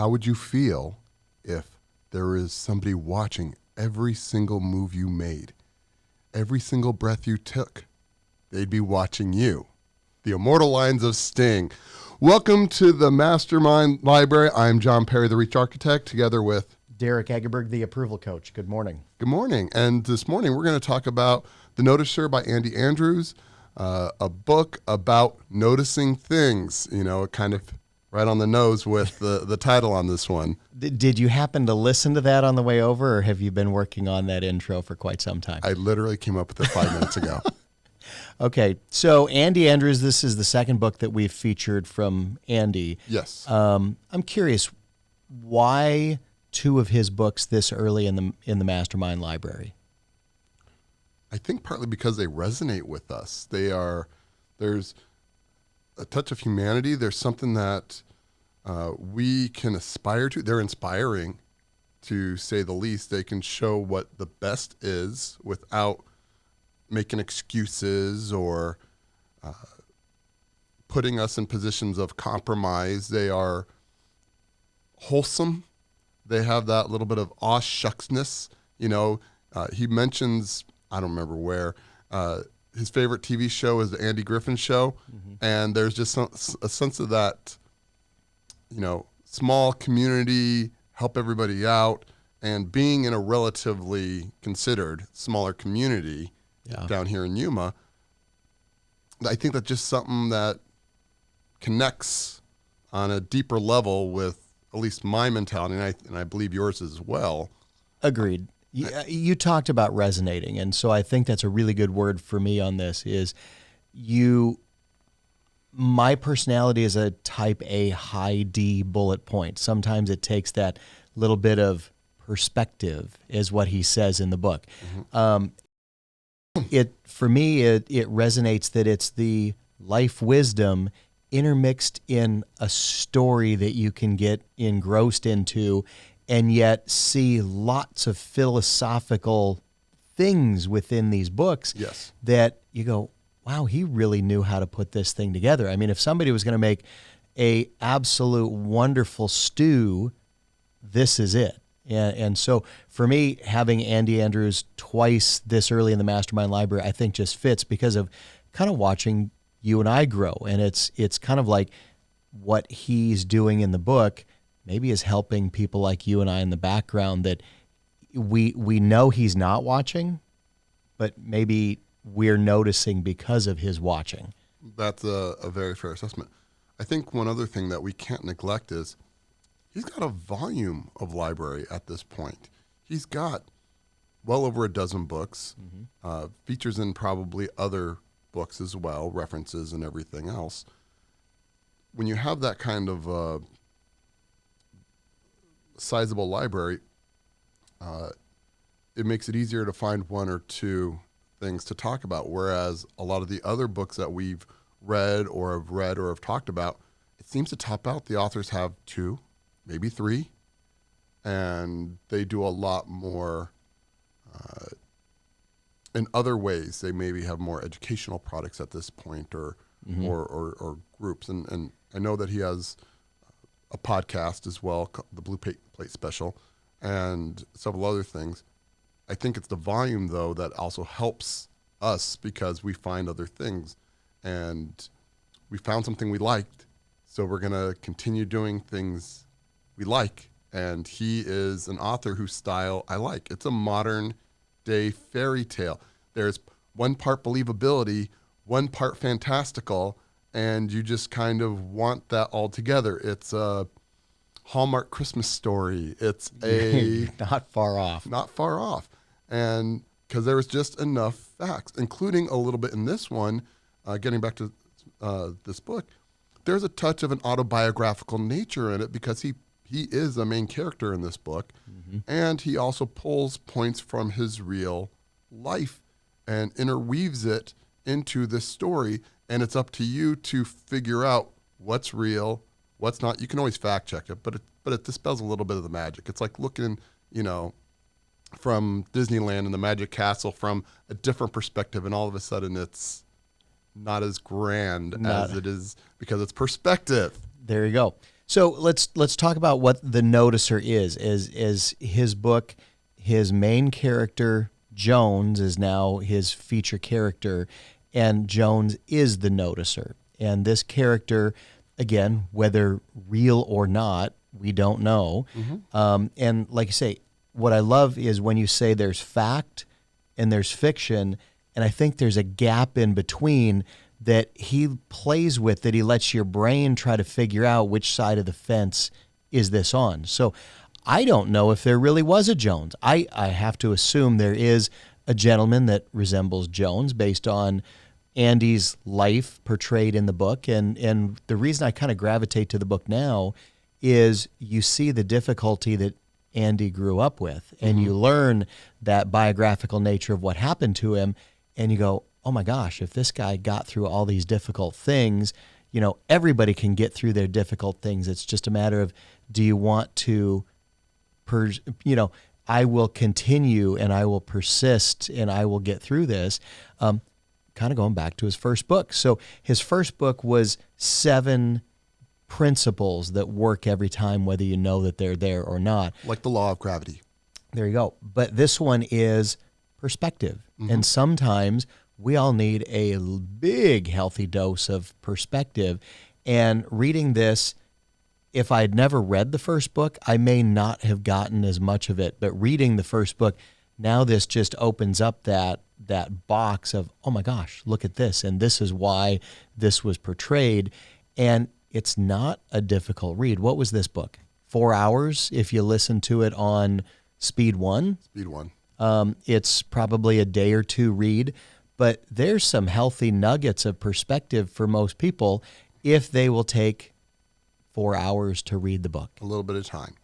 how would you feel if there is somebody watching every single move you made, every single breath you took? They'd be watching you. The immortal lines of Sting. Welcome to the Mastermind Library. I'm John Perry, the Reach Architect, together with Derek Egerberg, the Approval Coach. Good morning. Good morning. And this morning we're going to talk about The Noticer by Andy Andrews, a book about noticing things. You know, kind of right on the nose with the title on this one. Did you happen to listen to that on the way over, or have you been working on that intro for quite some time? I literally came up with it 5 minutes ago. Okay, so Andy Andrews, this is the second book that we've featured from Andy. Yes. I'm curious, why two of his books this early in the Mastermind Library? I think partly because they resonate with us. There's a touch of humanity. There's something that we can aspire to. They're inspiring, to say the least. They can show what the best is without making excuses or putting us in positions of compromise. They are wholesome. They have that little bit of aw shucksness. You know, he mentions, I don't remember where, his favorite TV show is the Andy Griffin Show. Mm-hmm. And there's just a sense of that, you know, small community, help everybody out, and being in a relatively considered smaller community down here in Yuma. I think that's just something that connects on a deeper level with at least my mentality, and I believe yours as well. Agreed. You talked about resonating, and so I think that's a really good word for me on this is my personality is a type A high D bullet point. Sometimes it takes that little bit of perspective is what he says in the book. Mm-hmm. For me, it resonates that it's the life wisdom intermixed in a story that you can get engrossed into and yet see lots of philosophical things within these books. Yes. That you go, wow, he really knew how to put this thing together. I mean, if somebody was going to make a absolute wonderful stew, this is it. And so for me, having Andy Andrews twice this early in the Mastermind Library, I think just fits because of kind of watching you and I grow. And it's kind of like what he's doing in the book maybe is helping people like you and I in the background that we know he's not watching, but maybe we're noticing because of his watching. That's a very fair assessment. I think one other thing that we can't neglect is he's got a volume of library at this point. He's got well over a dozen books, features in probably other books as well, references and everything else. When you have that kind of sizable library, it makes it easier to find one or two things to talk about, whereas a lot of the other books that we've read or have talked about, it seems to top out. The authors have 2, maybe 3, and they do a lot more in other ways. They maybe have more educational products at this point or groups. And I know that he has a podcast as well, the Blue Plate Special, and several other things. I think it's the volume, though, that also helps us because we find other things. And we found something we liked, so we're going to continue doing things we like. And he is an author whose style I like. It's a modern day fairy tale. There's one part believability, one part fantastical, and you just kind of want that all together. It's a Hallmark Christmas story. It's a not far off. And because there was just enough facts, including a little bit in this one, getting back to this book, there's a touch of an autobiographical nature in it because he is the main character in this book, and he also pulls points from his real life and interweaves it into this story, and it's up to you to figure out what's real, what's not. You can always fact check it, but it dispels a little bit of the magic. It's like looking, from Disneyland and the Magic Castle from a different perspective, and all of a sudden it's not as grand as it is because it's perspective. There you go. So let's talk about what The Noticer is. Is his book, his main character, Jones, is now his feature character, and Jones is the Noticer. And this character, again, whether real or not, we don't know. And like you say, what I love is when you say there's fact and there's fiction, and I think there's a gap in between that he plays with, that he lets your brain try to figure out which side of the fence is this on. So I don't know if there really was a Jones. I have to assume there is a gentleman that resembles Jones based on Andy's life portrayed in the book. And the reason I kind of gravitate to the book now is you see the difficulty that Andy grew up with, and you learn that biographical nature of what happened to him, and you go, oh my gosh, if this guy got through all these difficult things, everybody can get through their difficult things. It's just a matter of, do you want to, I will continue and I will persist and I will get through this. Kind of going back to his first book. So his first book was 7 principles that work every time, whether you know that they're there or not. Like the law of gravity. There you go. But this one is perspective. And sometimes we all need a big, healthy dose of perspective. And reading this, if I had never read the first book, I may not have gotten as much of it. But reading the first book, now this just opens up that box of, oh my gosh, look at this. And this is why this was portrayed. And it's not a difficult read. What was this book? 4 hours if you listen to it on speed 1? Speed 1. It's probably a day or 2 read, but there's some healthy nuggets of perspective for most people if they will take 4 hours to read the book. A little bit of time.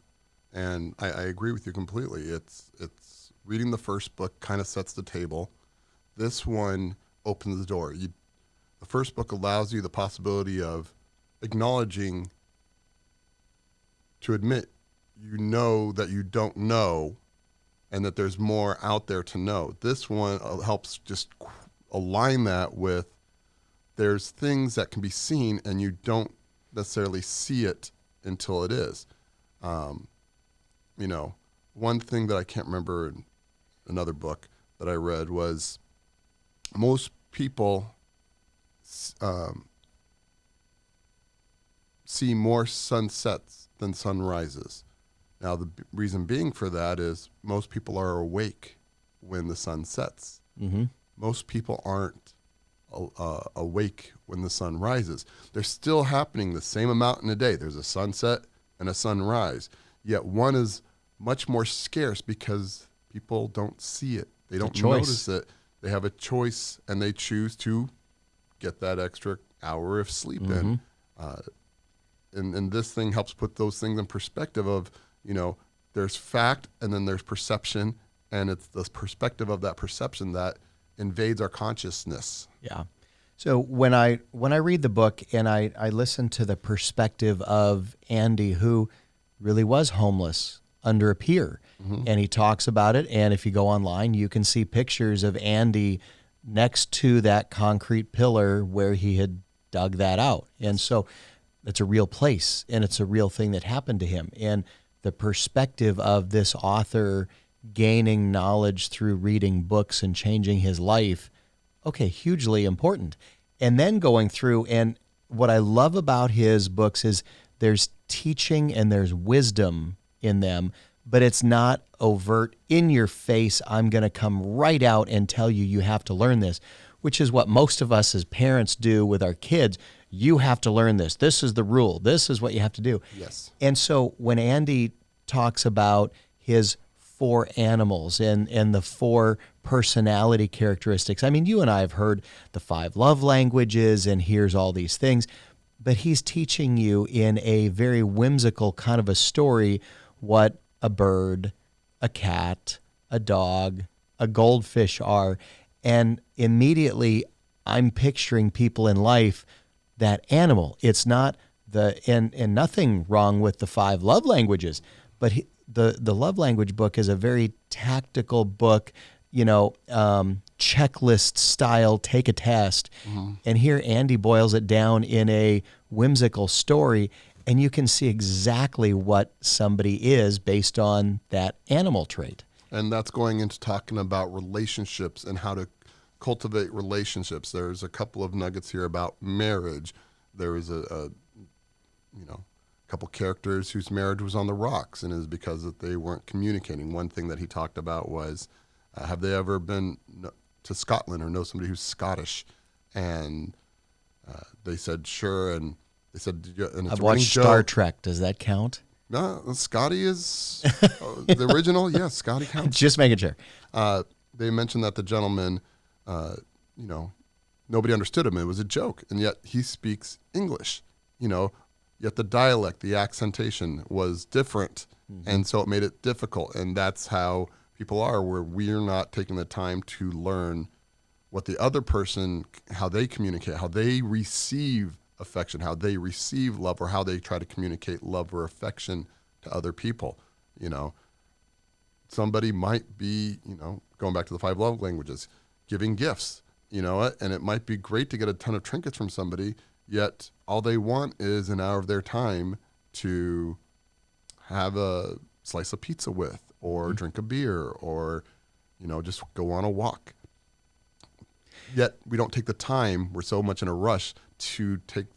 And I agree with you completely. It's reading the first book kind of sets the table. This one opens the door. The first book allows you the possibility of acknowledging, to admit that you don't know and that there's more out there to know. This one helps just align that with, there's things that can be seen and you don't necessarily see it until it is. One thing that I can't remember in another book that I read was, most people see more sunsets than sunrises. Now, the reason being for that is most people are awake when the sun sets. Most people aren't awake when the sun rises. They're still happening the same amount in a day. There's a sunset and a sunrise, yet one is much more scarce because people don't see it. They don't notice it. They have a choice, and they choose to get that extra hour of sleep in. And this thing helps put those things in perspective of, there's fact and then there's perception, and it's the perspective of that perception that invades our consciousness. Yeah. So when I read the book and I listen to the perspective of Andy, who really was homeless under a pier, and he talks about it, and if you go online, you can see pictures of Andy next to that concrete pillar where he had dug that out. And so it's a real place, and it's a real thing that happened to him. And the perspective of this author gaining knowledge through reading books and changing his life, okay, hugely important. And then going through, and what I love about his books is there's teaching and there's wisdom in them, but it's not overt, in your face, I'm going to come right out and tell you, you have to learn this, which is what most of us as parents do with our kids. You have to learn this. This is the rule. This is what you have to do. Yes. And so when Andy talks about his 4 animals and the 4 personality characteristics, I mean, you and I have heard the 5 love languages, and here's all these things, but he's teaching you in a very whimsical kind of a story what a bird, a cat, a dog, a goldfish are. And immediately I'm picturing people in life, that animal. It's not and nothing wrong with the 5 love languages, but the love language book is a very tactical book, checklist style, take a test. And here Andy boils it down in a whimsical story. and you can see exactly what somebody is based on that animal trait. And that's going into talking about relationships and how to cultivate relationships. There's a couple of nuggets here about marriage. There was a couple characters whose marriage was on the rocks, and it was because that they weren't communicating. One thing that he talked about was, have they ever been to Scotland or know somebody who's Scottish? And they said, sure. And they said, and it's I've watched Star Trek. Does that count? No, Scotty is the original. Yes, Scotty counts. Just making sure. They mentioned that the gentleman, nobody understood him. It was a joke. And yet he speaks English, yet the dialect, the accentation was different. Mm-hmm. And so it made it difficult. And that's how people are, where we're not taking the time to learn what the other person, how they communicate, how they receive affection, how they receive love, or how they try to communicate love or affection to other people. Somebody might be, going back to the 5 love languages, giving gifts, and it might be great to get a ton of trinkets from somebody, yet all they want is an hour of their time to have a slice of pizza with, or drink a beer, or, just go on a walk. Yet we don't take the time, we're so much in a rush to take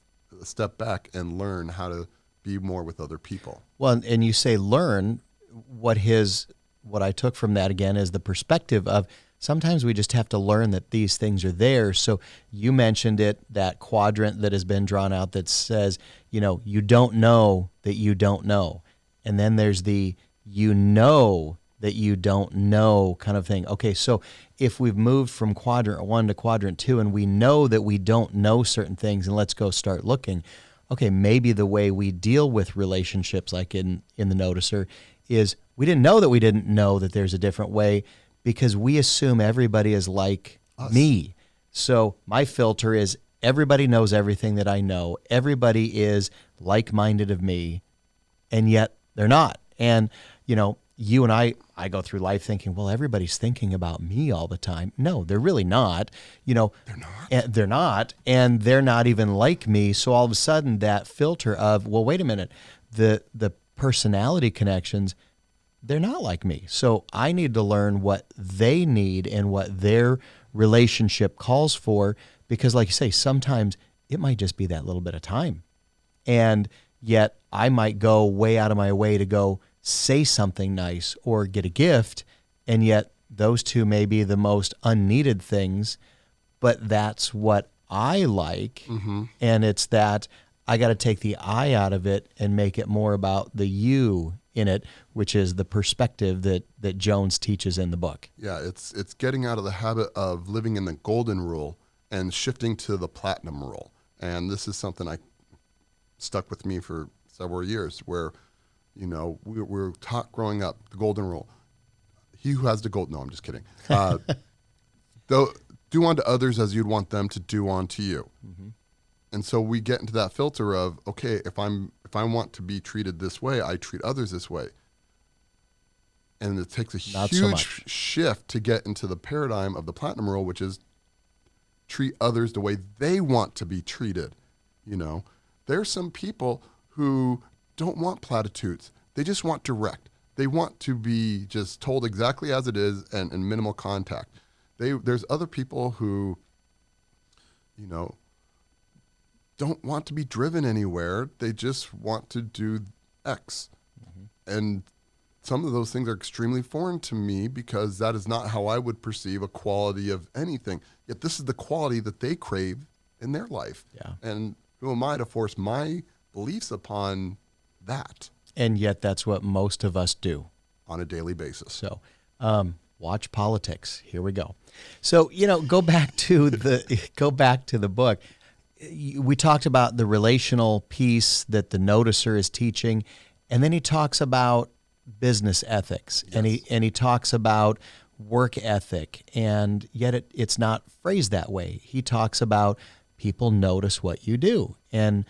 a step back and learn how to be more with other people. Well, and you say learn, what I took from that again is the perspective of sometimes we just have to learn that these things are there. So you mentioned it, that quadrant that has been drawn out that says, you don't know that you don't know. And then there's the you know that you don't know kind of thing. Okay, so if we've moved from quadrant 1 to quadrant 2 and we know that we don't know certain things, and let's go start looking, okay, maybe the way we deal with relationships like in the Noticer is we didn't know that there's a different way because we assume everybody is like us. Me. So my filter is everybody knows everything that I know. Everybody is like-minded of me, and yet they're not. And, you and I go through life thinking, well, everybody's thinking about me all the time. No, they're really not. They're not. They're not, and they're not even like me. So all of a sudden, that filter of, well, wait a minute, the personality connections, they're not like me. So I need to learn what they need and what their relationship calls for, because, like you say, sometimes it might just be that little bit of time, and yet I might go way out of my way to go say something nice or get a gift, and yet those two may be the most unneeded things, but that's what I like. Mm-hmm. And it's that I got to take the I out of it and make it more about the you in it, which is the perspective that Jones teaches in the book. Yeah, it's getting out of the habit of living in the golden rule and shifting to the platinum rule. And this is something I stuck with me for several years, where we were taught growing up, the golden rule. He who has the gold, no, I'm just kidding. Though, do unto others as you'd want them to do unto you. Mm-hmm. And so we get into that filter of, okay, if I want to be treated this way, I treat others this way. And it takes a huge shift to get into the paradigm of the platinum rule, which is treat others the way they want to be treated. There's some people who don't want platitudes. They just want direct. They want to be just told exactly as it is and minimal contact. There's other people who, don't want to be driven anywhere. They just want to do X. Mm-hmm. And some of those things are extremely foreign to me because that is not how I would perceive a quality of anything. Yet this is the quality that they crave in their life. Yeah. And who am I to force my beliefs upon that? And yet that's what most of us do on a daily basis. So watch politics. Here we go. So, go back to the book. We talked about the relational piece that the Noticer is teaching, and then he talks about business ethics. Yes. and he talks about work ethic, and yet it's not phrased that way. He talks about people notice what you do. And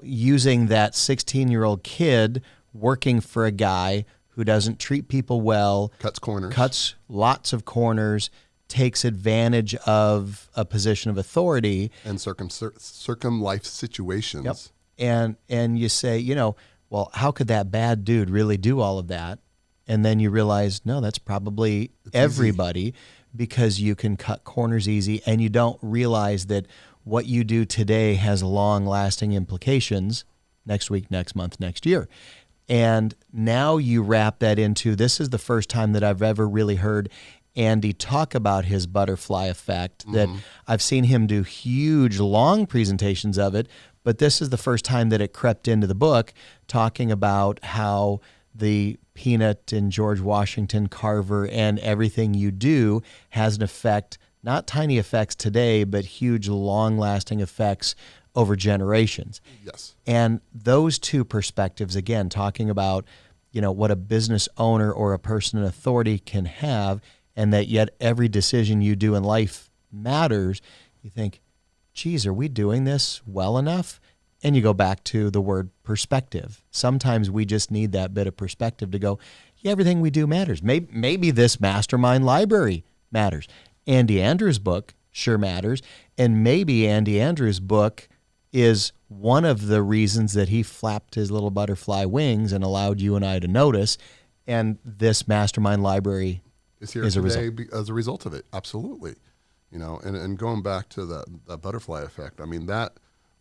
using that 16-year-old kid working for a guy who doesn't treat people well, cuts lots of corners, takes advantage of a position of authority. And circum life situations. Yep. And you say, well, how could that bad dude really do all of that? And then you realize, no, that's probably everybody, because you can cut corners easy, and you don't realize that what you do today has long-lasting implications next week, next month, next year. And now you wrap that into, this is the first time that I've ever really heard Andy talk about his butterfly effect, that I've seen him do huge, long presentations of it, but this is the first time that it crept into the book, talking about how the Peanut and George Washington Carver and everything you do has an effect, not tiny effects today, but huge, long-lasting effects over generations. Yes. And those two perspectives, again, talking about, what a business owner or a person in authority can have, and that yet every decision you do in life matters, you think, geez, are we doing this well enough? And you go back to the word perspective. Sometimes we just need that bit of perspective to go, yeah, everything we do matters. Maybe this mastermind library matters. Andy Andrews' book sure matters. And maybe Andy Andrews' book is one of the reasons that he flapped his little butterfly wings and allowed you and I to notice. And this mastermind library is here as today as a result of it. Absolutely. And going back to that butterfly effect, I mean, that,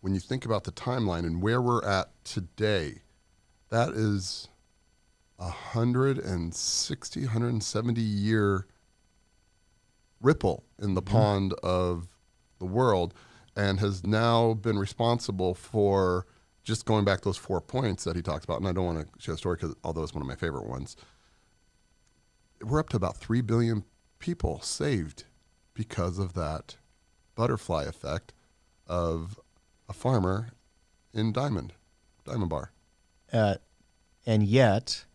when you think about the timeline and where we're at today, that is 170 year ripple in the pond of the world, and has now been responsible for, just going back those 4 points that he talks about. And I don't want to share a story, because although it's one of my favorite ones, we're up to about 3 billion people saved because of that butterfly effect of a farmer in Diamond Bar. And yet,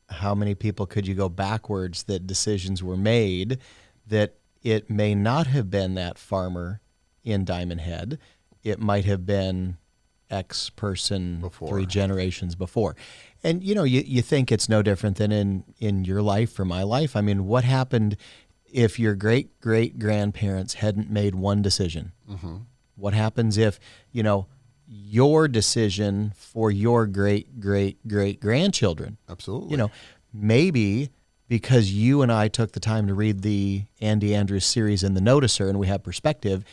how many people could you go backwards that decisions were made that it may not have been that farmer in Diamond Head? It might have been X person before, 3 generations before. And, you think it's no different than in your life or my life. I mean, what happened if your great-great-grandparents hadn't made one decision? Mm-hmm. What happens if, your decision for your great-great-great-grandchildren? Absolutely. Maybe because you and I took the time to read the Andy Andrews series in The Noticer, and we have perspective,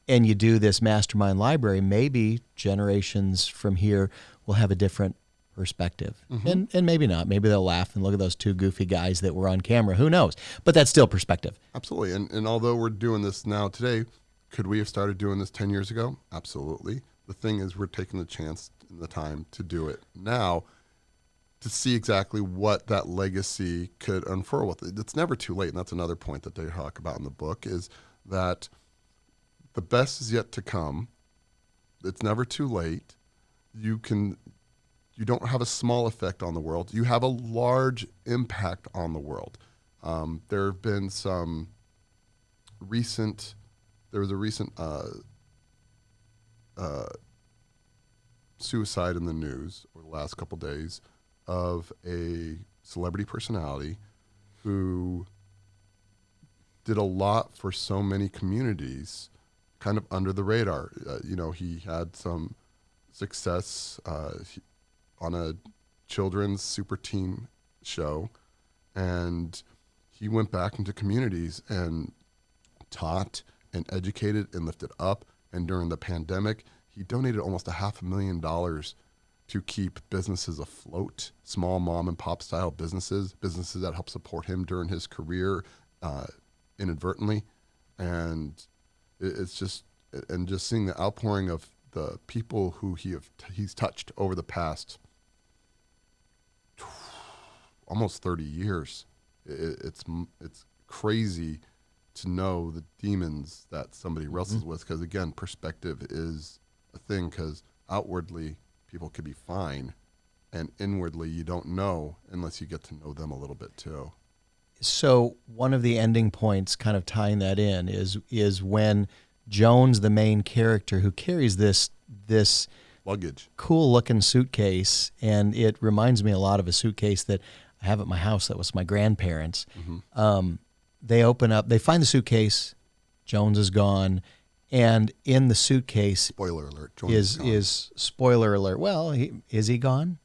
and you do this mastermind library, maybe generations from here will have a different perspective. Mm-hmm. And maybe not. Maybe they'll laugh and look at those 2 goofy guys that were on camera. Who knows? But that's still perspective. Absolutely. And although we're doing this now today, could we have started doing this 10 years ago? Absolutely. The thing is, we're taking the chance and the time to do it now, to see exactly what that legacy could unfurl with. It's never too late, and that's another point that they talk about in the book, is that the best is yet to come. It's never too late. You don't have a small effect on the world. You have a large impact on the world. There have been there was a recent suicide in the news over the last couple days of a celebrity personality who did a lot for so many communities, kind of under the radar. He had some success on a children's super team show, and he went back into communities and taught and educated and lifted up. And during the pandemic, he donated almost $500,000 to keep businesses afloat, small mom and pop style businesses that helped support him during his career inadvertently. And it's just seeing the outpouring of the people who he's touched over the past almost 30 years. It's crazy to know the demons that somebody wrestles with, because again, perspective is a thing, because outwardly people could be fine, and inwardly you don't know unless you get to know them a little bit too. So one of the ending points, kind of tying that in, is when Jones, the main character, who carries this luggage, cool looking suitcase, and it reminds me a lot of a suitcase that I have at my house that was my grandparents'. Mm-hmm. They open up, they find the suitcase, Jones is gone, And in the suitcase Spoiler alert. is spoiler alert. Well, is he gone?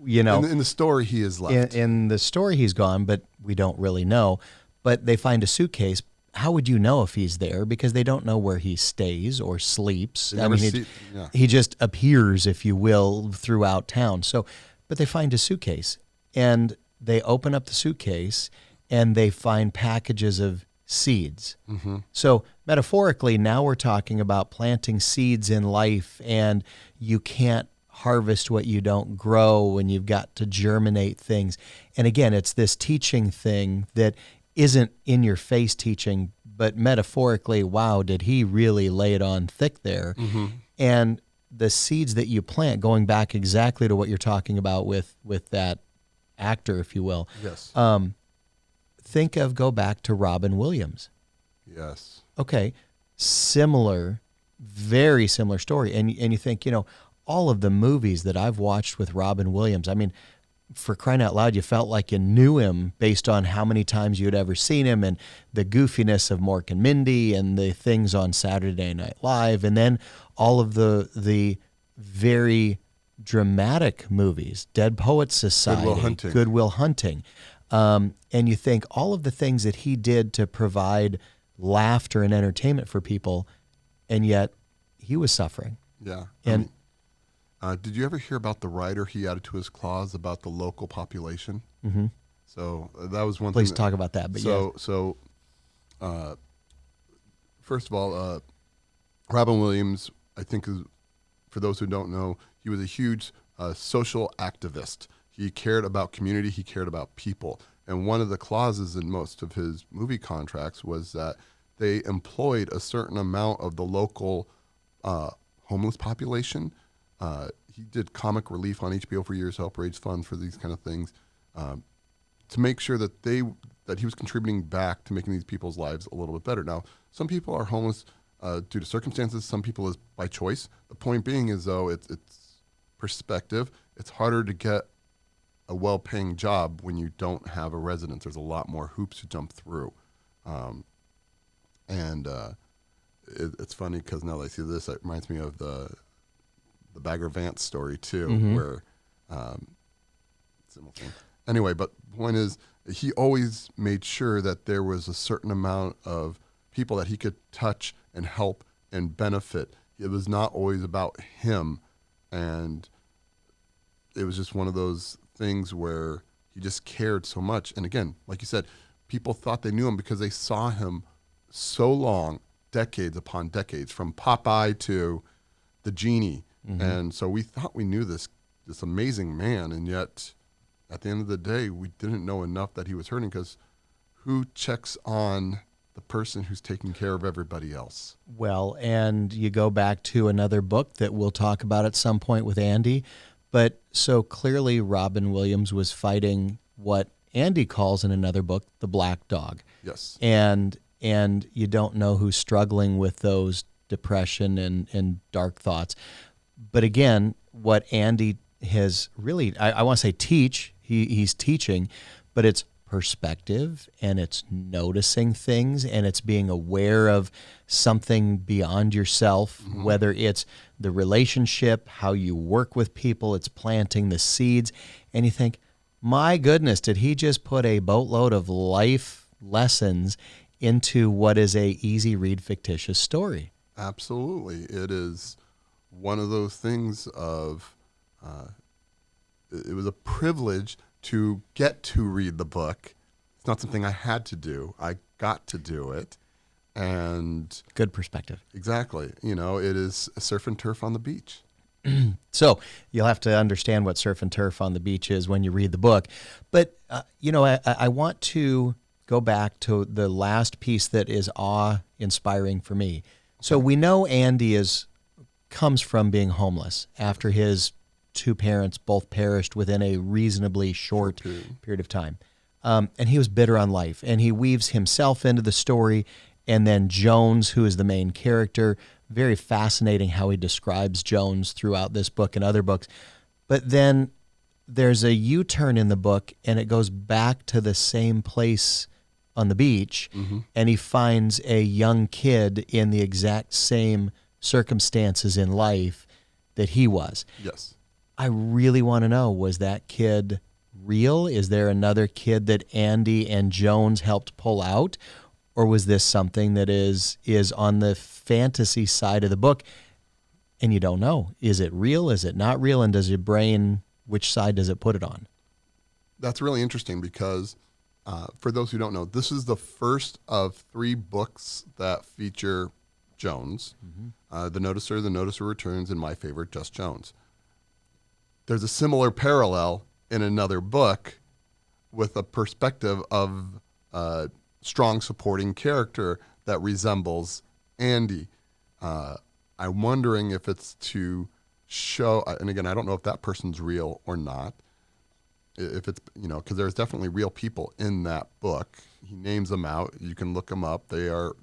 You know, in the story, he is left. In the story, he's gone, but we don't really know. But they find a suitcase. How would you know if he's there? Because they don't know where he stays or sleeps. I mean, he just appears, if you will, throughout town. So, but they find a suitcase, and they open up the suitcase, and they find packages of seeds. Mm-hmm. So metaphorically, now we're talking about planting seeds in life, and you can't harvest what you don't grow, and you've got to germinate things. And again, it's this teaching thing that isn't in your face teaching, but metaphorically, wow, did he really lay it on thick there? Mm-hmm. And the seeds that you plant, going back exactly to what you're talking about with that actor, if you will. Yes. Go back to Robin Williams. Yes. Okay. Similar, very similar story. And you think, all of the movies that I've watched with Robin Williams, I mean, for crying out loud, you felt like you knew him based on how many times you'd ever seen him, and the goofiness of Mork and Mindy and the things on Saturday Night Live, and then all of the very dramatic movies, Dead Poets Society, Goodwill Hunting. And you think all of the things that he did to provide laughter and entertainment for people, and yet he was suffering. Yeah. And did you ever hear about the rider he added to his clause about the local population? Mm-hmm. So that was one thing. Please talk about that. But first of all, Robin Williams, I think, for those who don't know, he was a huge social activist. He cared about community. He cared about people. And one of the clauses in most of his movie contracts was that they employed a certain amount of the local homeless population. He did comic relief on HBO for years, help raise funds for these kind of things, to make sure that he was contributing back to making these people's lives a little bit better. Now, some people are homeless due to circumstances. Some people is by choice. The point being is, though, it's perspective. It's harder to get a well-paying job when you don't have a residence. There's a lot more hoops to jump through. It's funny because now that I see this, it reminds me of the Bagger Vance story too, mm-hmm. where similar thing. Anyway, but the point is, he always made sure that there was a certain amount of people that he could touch and help and benefit. It was not always about him, and it was just one of those things where he just cared so much. And again, like you said, people thought they knew him because they saw him so long, decades upon decades, from Popeye to the Genie. Mm-hmm. And so we thought we knew this amazing man, and yet at the end of the day, we didn't know enough that he was hurting, because who checks on the person who's taking care of everybody else? Well, and you go back to another book that we'll talk about at some point with Andy, but so clearly Robin Williams was fighting what Andy calls in another book the black dog. Yes. And you don't know who's struggling with those depression and dark thoughts. But again, what Andy has really, I want to say teach, he's teaching, but it's perspective, and it's noticing things, and it's being aware of something beyond yourself, mm-hmm. whether it's the relationship, how you work with people, it's planting the seeds. And you think, my goodness, did he just put a boatload of life lessons into what is a easy read fictitious story? Absolutely. It is one of those things of, it was a privilege to get to read the book. It's not something I had to do. I got to do it. And good perspective. Exactly. It is surf and turf on the beach. So you'll have to understand what surf and turf on the beach is when you read the book. But, I want to go back to the last piece that is awe-inspiring for me. So we know Andy comes from being homeless after his two parents both perished within a reasonably short period of time. And he was bitter on life, and he weaves himself into the story, and then Jones, who is the main character. Very fascinating how he describes Jones throughout this book and other books. But then there's a U-turn in the book, and it goes back to the same place on the beach, and he finds a young kid in the exact same circumstances in life that he was. Yes. I really want to know, was that kid real? Is there another kid that Andy and Jones helped pull out? Or was this something that is on the fantasy side of the book, and you don't know? Is it real? Is it not real? And does your brain, which side does it put it on? That's really interesting because for those who don't know, this is the first of 3 books that feature Jones, The Noticer, The Noticer Returns, and my favorite, Just Jones. There's a similar parallel in another book with a perspective of a strong supporting character that resembles Andy. I'm wondering if it's to show, and again, I don't know if that person's real or not. If it's, because there's definitely real people in that book. He names them out. You can look them up. They were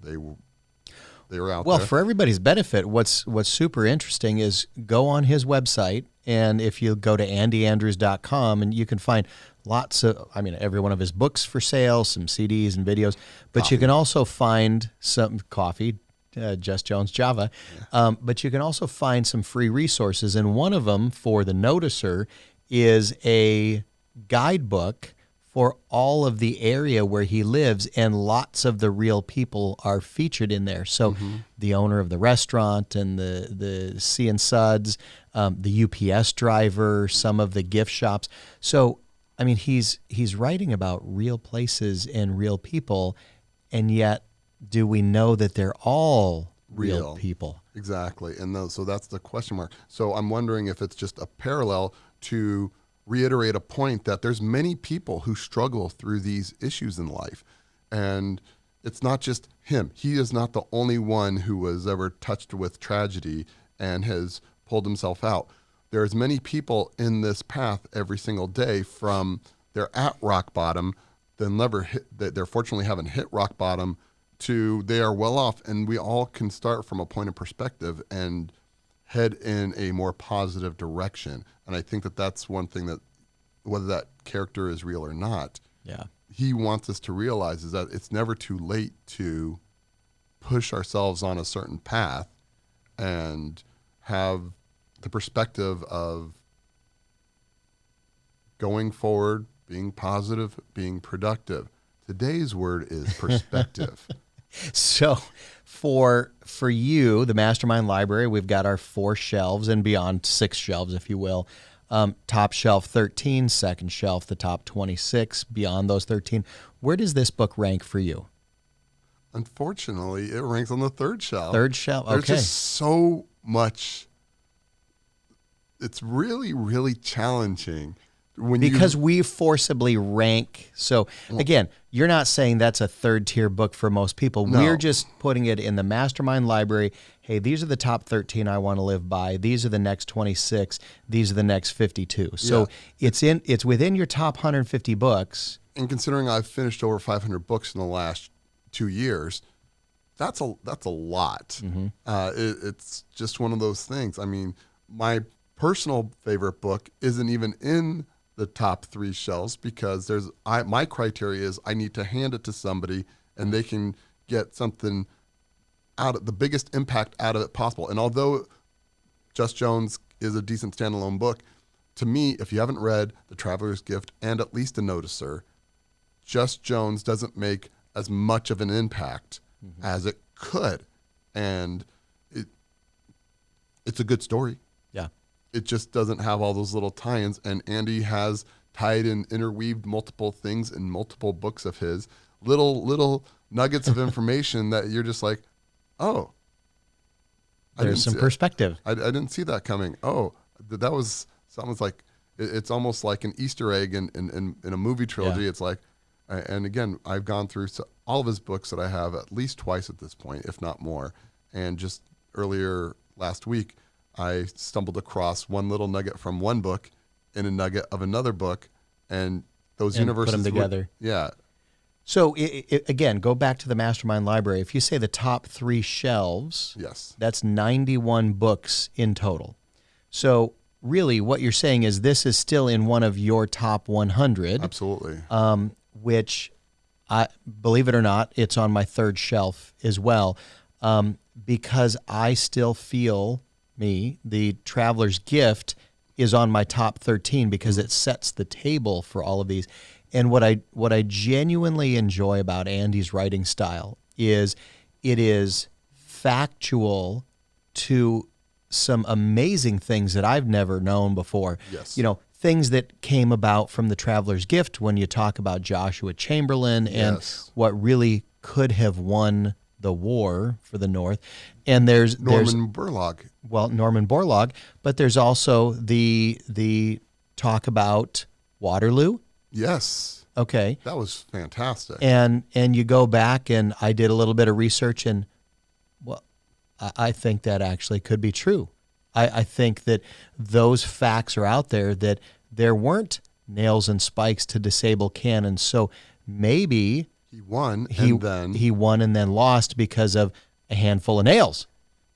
out well, there. For everybody's benefit, what's super interesting is go on his website, and if you go to andyandrews.com, and you can find every one of his books for sale, some CDs and videos, but Coffee. You can also find some coffee, Just Jones Java, but you can also find some free resources, and one of them for the Noticer is a guidebook for all of the area where he lives, and lots of the real people are featured in there. So the owner of the restaurant and the C and Suds, the UPS driver, some of the gift shops. So, I mean, he's writing about real places and real people, and yet do we know that they're all real people? Exactly. And so that's the question mark. So I'm wondering if it's just a parallel to reiterate a point that there's many people who struggle through these issues in life. And it's not just him. He is not the only one who was ever touched with tragedy and has pulled himself out. There's many people in this path every single day, from they're at rock bottom, then they're fortunately haven't hit rock bottom, to they are well off. And we all can start from a point of perspective and head in a more positive direction. And I think that that's one thing that, whether that character is real or not, he wants us to realize is that it's never too late to push ourselves on a certain path and have the perspective of going forward, being positive, being productive. Today's word is perspective. So for you, the Mastermind Library, we've got our 4 shelves and beyond, 6 shelves, if you will. Top shelf 13, second shelf, the top 26, beyond those 13. Where does this book rank for you? Unfortunately, it ranks on the 3rd shelf. 3rd shelf, okay. There's just so much. It's really, really challenging. Because we forcibly rank. So again, you're not saying that's a 3rd-tier book for most people. No. We're just putting it in the Mastermind Library. Hey, these are the top 13 I want to live by. These are the next 26. These are the next 52. So it's within your top 150 books. And considering I've finished over 500 books in the last 2 years, that's a lot. It's just one of those things. I mean, my personal favorite book isn't even in the top 3 shelves because my criteria is I need to hand it to somebody and they can get something out of the biggest impact out of it possible. And although Just Jones is a decent standalone book, to me, if you haven't read The Traveler's Gift and at least The Noticer, Just Jones doesn't make as much of an impact as it could. And it's a good story. Yeah. It just doesn't have all those little tie-ins. And Andy has tied and interweaved multiple things in multiple books of his, little nuggets of information that you're just like, oh. There's some perspective. I didn't see that coming. Oh, that was someone's like, it's almost like an Easter egg in a movie trilogy. Yeah. It's like, and again, I've gone through all of his books that I have at least twice at this point, if not more. And just earlier last week, I stumbled across one little nugget from one book and a nugget of another book, and those universes put them together. Yeah. So again, go back to the Mastermind Library. If you say the top 3 shelves, Yes, that's 91 books in total. So really, what you're saying is this is still in one of your top 100. absolutely. Which I believe it or not, it's on my third shelf as well, because I still feel the Traveler's Gift is on my top 13 because it sets the table for all of these. And what I genuinely enjoy about Andy's writing style is it is factual to some amazing things that I've never known before. Yes. You know, things that came about from the Traveler's Gift when you talk about Joshua Chamberlain and Yes. what really could have won the war for the North. And there's Norman Borlaug. well, Norman Borlaug, but there's also the talk about Waterloo. Yes. Okay. That was fantastic. And you go back, and I did a little bit of research, and well, I think that actually could be true. I think that those facts are out there, that there weren't nails and spikes to disable cannons. So maybe he won, he won and then lost because of a handful of nails.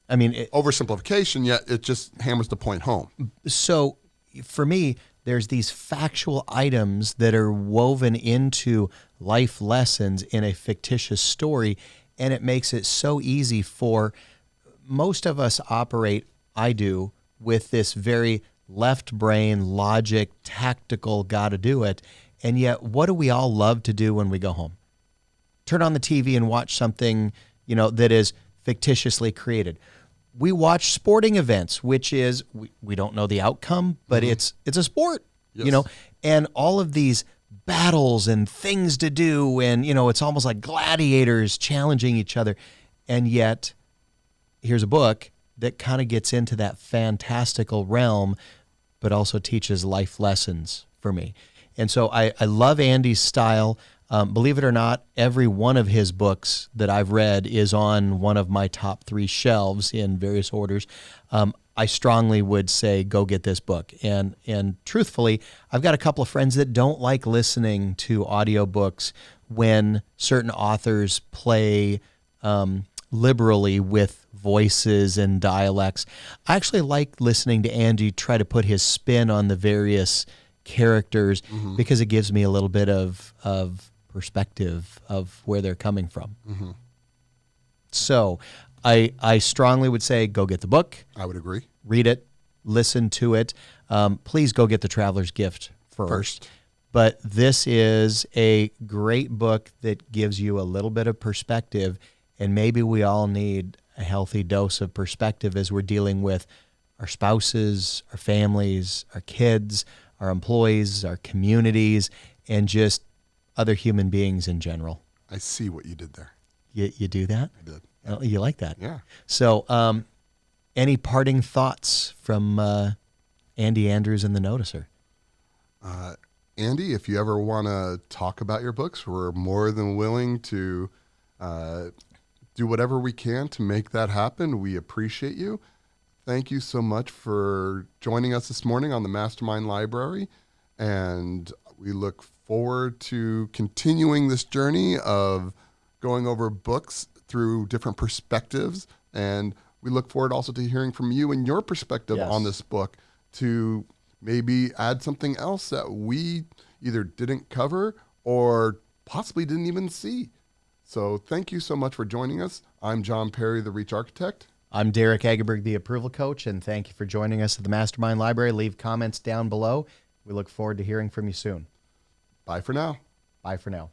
I mean, oversimplification, yet it just hammers the point home. So for me, there's these factual items that are woven into life lessons in a fictitious story, and it makes it so easy for most of us operate, I do, with this very left brain, logic, tactical, gotta do it. And yet, what do we all love to do when we go home? Turn on the TV and watch something, that is fictitiously created. We watch sporting events, which is, we don't know the outcome, but it's a sport, Yes. and all of these battles and things to do. And, it's almost like gladiators challenging each other. And yet here's a book that kind of gets into that fantastical realm, but also teaches life lessons for me. And so I love Andy's style. Believe it or not, every one of his books that I've read is on one of my top 3 shelves in various orders. I strongly would say go get this book. And truthfully, I've got a couple of friends that don't like listening to audiobooks when certain authors play liberally with voices and dialects. I actually like listening to Andy try to put his spin on the various characters because it gives me a little bit of perspective of where they're coming from. So I strongly would say go get the book. I would agree. Read it, listen to it. Please go get The Traveler's Gift first. But this is a great book that gives you a little bit of perspective, and maybe we all need a healthy dose of perspective as we're dealing with our spouses, our families, our kids, our employees, our communities, and just other human beings in general. I see what you did there. You do that? I did. Oh, you like that? Yeah. So any parting thoughts from Andy Andrews and The Noticer? Andy, if you ever want to talk about your books, we're more than willing to do whatever we can to make that happen. We appreciate you. Thank you so much for joining us this morning on the Mastermind Library, and we look forward to continuing this journey of going over books through different perspectives, and we look forward also to hearing from you and your perspective on this book to maybe add something else that we either didn't cover or possibly didn't even see. So thank you so much for joining us. I'm John Perry, the Reach Architect. I'm Derek Agerberg, the Approval Coach, and thank you for joining us at the Mastermind Library. Leave comments down below. We look forward to hearing from you soon. Bye for now. Bye for now.